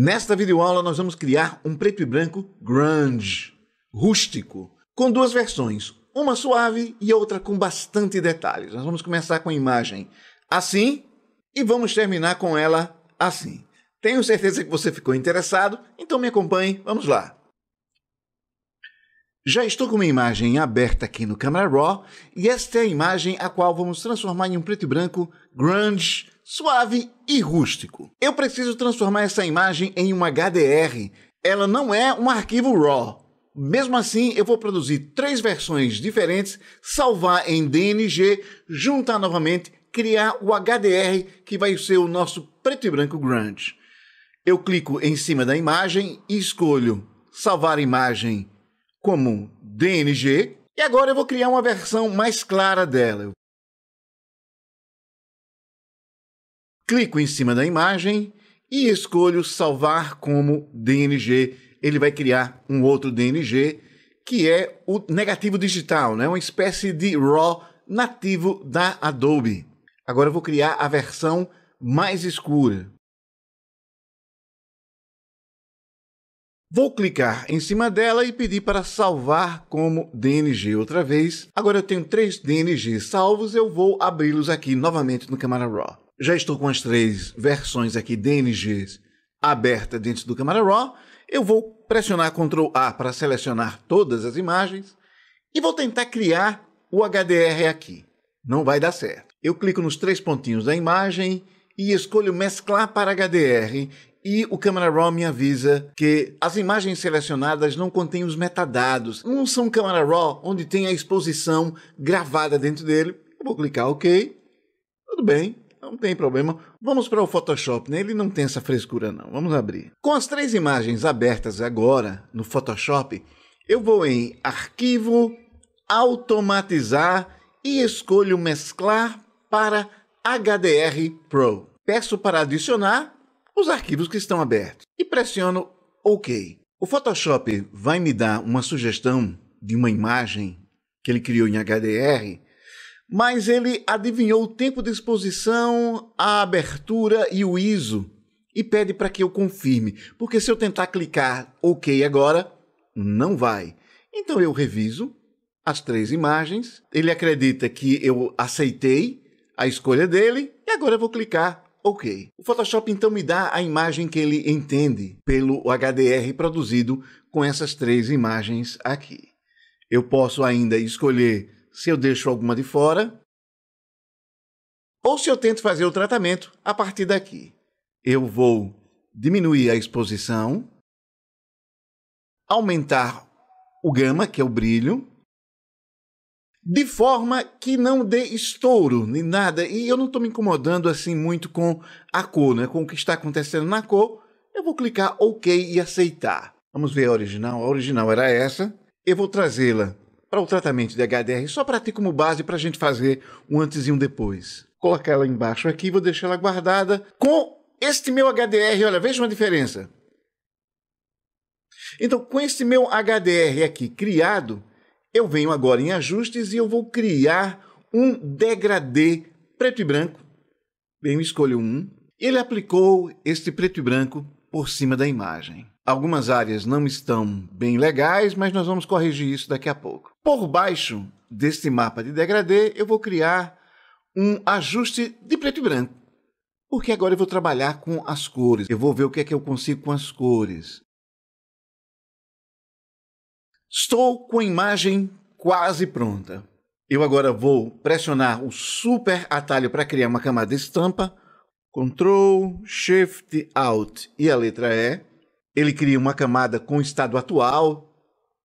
Nesta videoaula nós vamos criar um preto e branco grunge, rústico, com duas versões, uma suave e outra com bastante detalhes. Nós vamos começar com a imagem assim e vamos terminar com ela assim. Tenho certeza que você ficou interessado, então me acompanhe, vamos lá. Já estou com uma imagem aberta aqui no Camera Raw e esta é a imagem a qual vamos transformar em um preto e branco grunge, suave e rústico. Eu preciso transformar essa imagem em um HDR. Ela não é um arquivo RAW. Mesmo assim, eu vou produzir 3 versões diferentes, salvar em DNG, juntar novamente, criar o HDR que vai ser o nosso preto e branco grunge. Eu clico em cima da imagem e escolho salvar a imagem como DNG e agora eu vou criar uma versão mais clara dela. Clico em cima da imagem e escolho salvar como DNG. Ele vai criar um outro DNG que é o negativo digital, né? Uma espécie de RAW nativo da Adobe. Agora eu vou criar a versão mais escura. Vou clicar em cima dela e pedir para salvar como DNG outra vez. Agora eu tenho 3 DNGs salvos, eu vou abri-los aqui novamente no Camera Raw. Já estou com as 3 versões aqui DNGs abertas dentro do Camera Raw. Eu vou pressionar Ctrl A para selecionar todas as imagens e vou tentar criar o HDR aqui. Não vai dar certo. Eu clico nos 3 pontinhos da imagem e escolho mesclar para HDR e o Camera Raw me avisa que as imagens selecionadas não contêm os metadados. Não são Camera Raw onde tem a exposição gravada dentro dele. Eu vou clicar OK. Tudo bem. Não tem problema. Vamos para o Photoshop, né? Ele não tem essa frescura não. Vamos abrir. Com as 3 imagens abertas agora no Photoshop, eu vou em Arquivo, Automatizar e escolho Mesclar para HDR Pro. Peço para adicionar os arquivos que estão abertos e pressiono OK. O Photoshop vai me dar uma sugestão de uma imagem que ele criou em HDR, mas ele adivinhou o tempo de exposição, a abertura e o ISO e pede para que eu confirme, porque se eu tentar clicar OK agora, não vai. Então eu reviso as 3 imagens, ele acredita que eu aceitei a escolha dele e agora eu vou clicar OK. O Photoshop então me dá a imagem que ele entende pelo HDR produzido com essas 3 imagens aqui. Eu posso ainda escolher se eu deixo alguma de fora, ou se eu tento fazer o tratamento a partir daqui. Eu vou diminuir a exposição, aumentar o gama, que é o brilho, de forma que não dê estouro nem nada, e eu não estou me incomodando assim muito com a cor, né? Com o que está acontecendo na cor. Eu vou clicar OK e aceitar. Vamos ver a original. A original era essa. Eu vou trazê-la para o tratamento de HDR, só para ter como base para a gente fazer um antes e um depois. Vou colocar ela embaixo aqui, vou deixar ela guardada. Com este meu HDR, olha, veja uma diferença. Então, com este meu HDR aqui criado, eu venho agora em ajustes e eu vou criar um degradê preto e branco. Venho, escolho um. Ele aplicou este preto e branco por cima da imagem. Algumas áreas não estão bem legais, mas nós vamos corrigir isso daqui a pouco. Por baixo deste mapa de degradê, eu vou criar um ajuste de preto e branco, porque agora eu vou trabalhar com as cores. Eu vou ver o que é que eu consigo com as cores. Estou com a imagem quase pronta. Eu agora vou pressionar o super atalho para criar uma camada de estampa. Ctrl, Shift, Alt e a letra E. Ele cria uma camada com o estado atual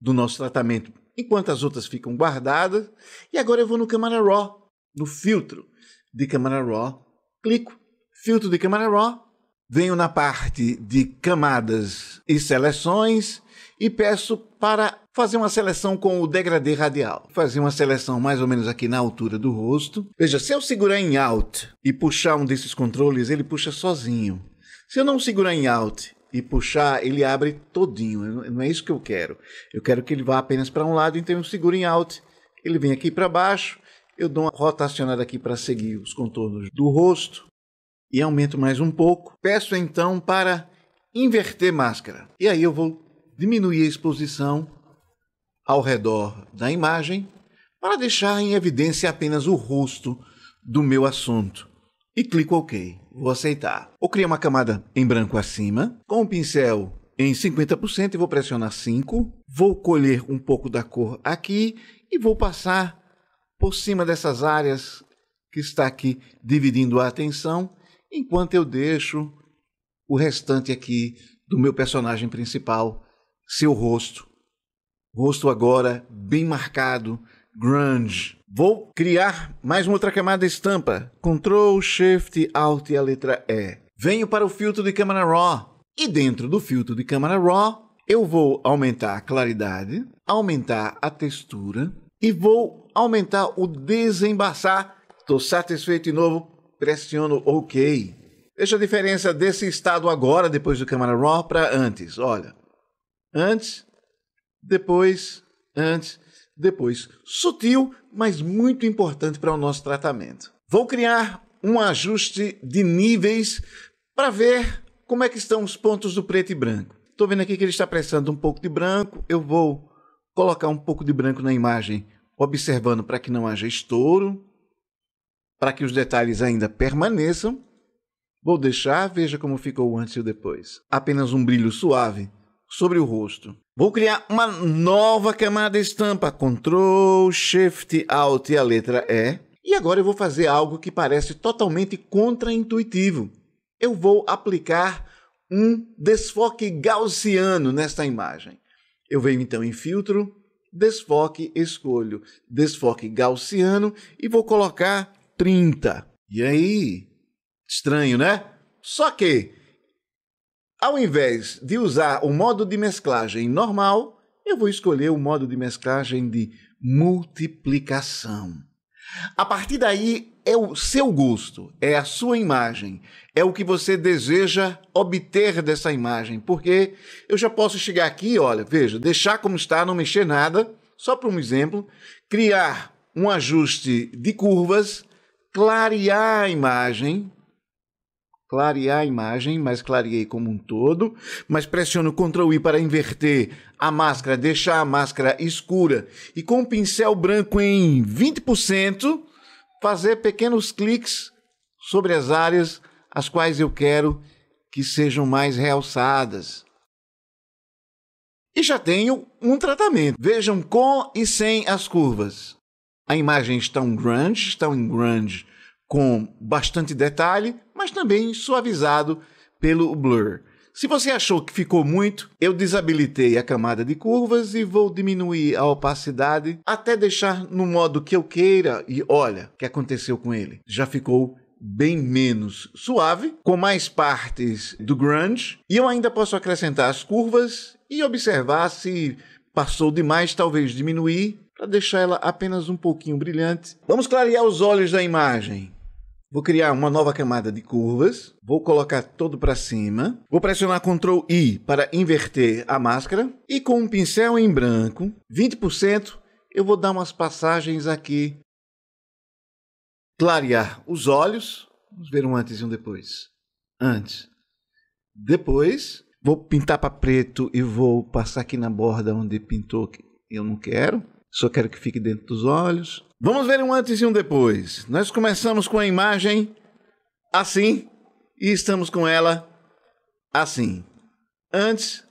do nosso tratamento, enquanto as outras ficam guardadas. E agora eu vou no Camera Raw, no filtro de Camera Raw. Clico, filtro de Camera Raw. Venho na parte de camadas e seleções e peço para fazer uma seleção com o degradê radial. Vou fazer uma seleção mais ou menos aqui na altura do rosto. Veja, se eu segurar em Alt e puxar um desses controles, ele puxa sozinho. Se eu não segurar em Alt e puxar, ele abre todinho. Não é isso que eu quero. Eu quero que ele vá apenas para um lado, então eu seguro em Alt. Ele vem aqui para baixo, eu dou uma rotacionada aqui para seguir os contornos do rosto e aumento mais um pouco. Peço então para inverter máscara. E aí eu vou diminuir a exposição ao redor da imagem para deixar em evidência apenas o rosto do meu assunto. E clico OK. Vou aceitar. Vou criar uma camada em branco acima, com o pincel em 50% e vou pressionar 5. Vou colher um pouco da cor aqui e vou passar por cima dessas áreas que está aqui dividindo a atenção, enquanto eu deixo o restante aqui do meu personagem principal, seu rosto. Rosto agora bem marcado, grunge. Vou criar mais uma outra camada estampa. Ctrl, Shift, Alt e a letra E. Venho para o filtro de câmera RAW. E dentro do filtro de câmera RAW, eu vou aumentar a claridade, aumentar a textura e vou aumentar o desembaçar. Estou satisfeito de novo, pressiono OK. Veja a diferença desse estado agora, depois do câmera RAW, para antes. Olha, antes, depois, sutil, mas muito importante para o nosso tratamento. Vou criar um ajuste de níveis para ver como é que estão os pontos do preto e branco. Estou vendo aqui que ele está prestando um pouco de branco. Eu vou colocar um pouco de branco na imagem, observando para que não haja estouro, para que os detalhes ainda permaneçam. Vou deixar, veja como ficou o antes e o depois. Apenas um brilho suave sobre o rosto. Vou criar uma nova camada estampa. Ctrl, Shift, Alt e a letra E. E agora eu vou fazer algo que parece totalmente contraintuitivo. Eu vou aplicar um desfoque gaussiano nesta imagem. Eu venho então em filtro, desfoque, escolho desfoque gaussiano e vou colocar 30. E aí? Estranho, né? Só que, ao invés de usar o modo de mesclagem normal, eu vou escolher o modo de mesclagem de multiplicação. A partir daí é o seu gosto, é a sua imagem, é o que você deseja obter dessa imagem, porque eu já posso chegar aqui, olha, veja, deixar como está, não mexer nada, só para um exemplo, criar um ajuste de curvas, clarear a imagem, mas clareei como um todo, mas pressiono Ctrl I para inverter a máscara, deixar a máscara escura e com o pincel branco em 20%, fazer pequenos cliques sobre as áreas as quais eu quero que sejam mais realçadas. E já tenho um tratamento. Vejam com e sem as curvas. A imagem está em grunge com bastante detalhe, mas também suavizado pelo blur. Se você achou que ficou muito, eu desabilitei a camada de curvas e vou diminuir a opacidade até deixar no modo que eu queira. E olha o que aconteceu com ele. Já ficou bem menos suave, com mais partes do grunge. E eu ainda posso acrescentar as curvas e observar se passou demais, talvez diminuir, para deixar ela apenas um pouquinho brilhante. Vamos clarear os olhos da imagem. Vou criar uma nova camada de curvas, vou colocar todo para cima, vou pressionar Ctrl I para inverter a máscara e com um pincel em branco, 20%, eu vou dar umas passagens aqui. Clarear os olhos, vamos ver um antes e um depois. Antes, depois, vou pintar para preto e vou passar aqui na borda onde pintou que eu não quero. Só quero que fique dentro dos olhos. Vamos ver um antes e um depois. Nós começamos com a imagem assim e estamos com ela assim. Antes,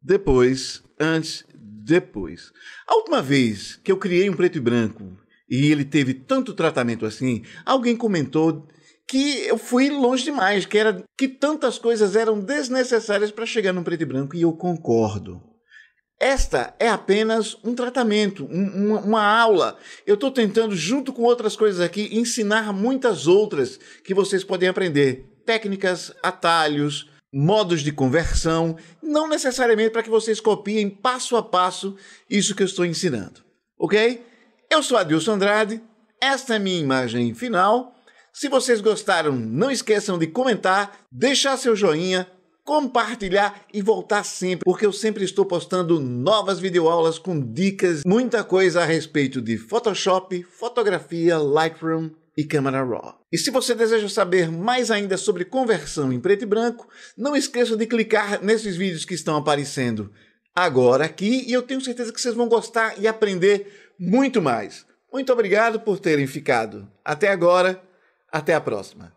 depois, antes, depois. A última vez que eu criei um preto e branco e ele teve tanto tratamento assim, alguém comentou que eu fui longe demais, que tantas coisas eram desnecessárias para chegar no preto e branco, e eu concordo. Esta é apenas um tratamento, uma aula. Eu estou tentando, junto com outras coisas aqui, ensinar muitas outras que vocês podem aprender. Técnicas, atalhos, modos de conversão, não necessariamente para que vocês copiem passo a passo isso que eu estou ensinando. Ok? Eu sou Adilson Andrade, esta é a minha imagem final. Se vocês gostaram, não esqueçam de comentar, deixar seu joinha, compartilhar e voltar sempre, porque eu sempre estou postando novas videoaulas com dicas, muita coisa a respeito de Photoshop, fotografia, Lightroom e Camera Raw. E se você deseja saber mais ainda sobre conversão em preto e branco, não esqueça de clicar nesses vídeos que estão aparecendo agora aqui e eu tenho certeza que vocês vão gostar e aprender muito mais. Muito obrigado por terem ficado até agora. Até a próxima.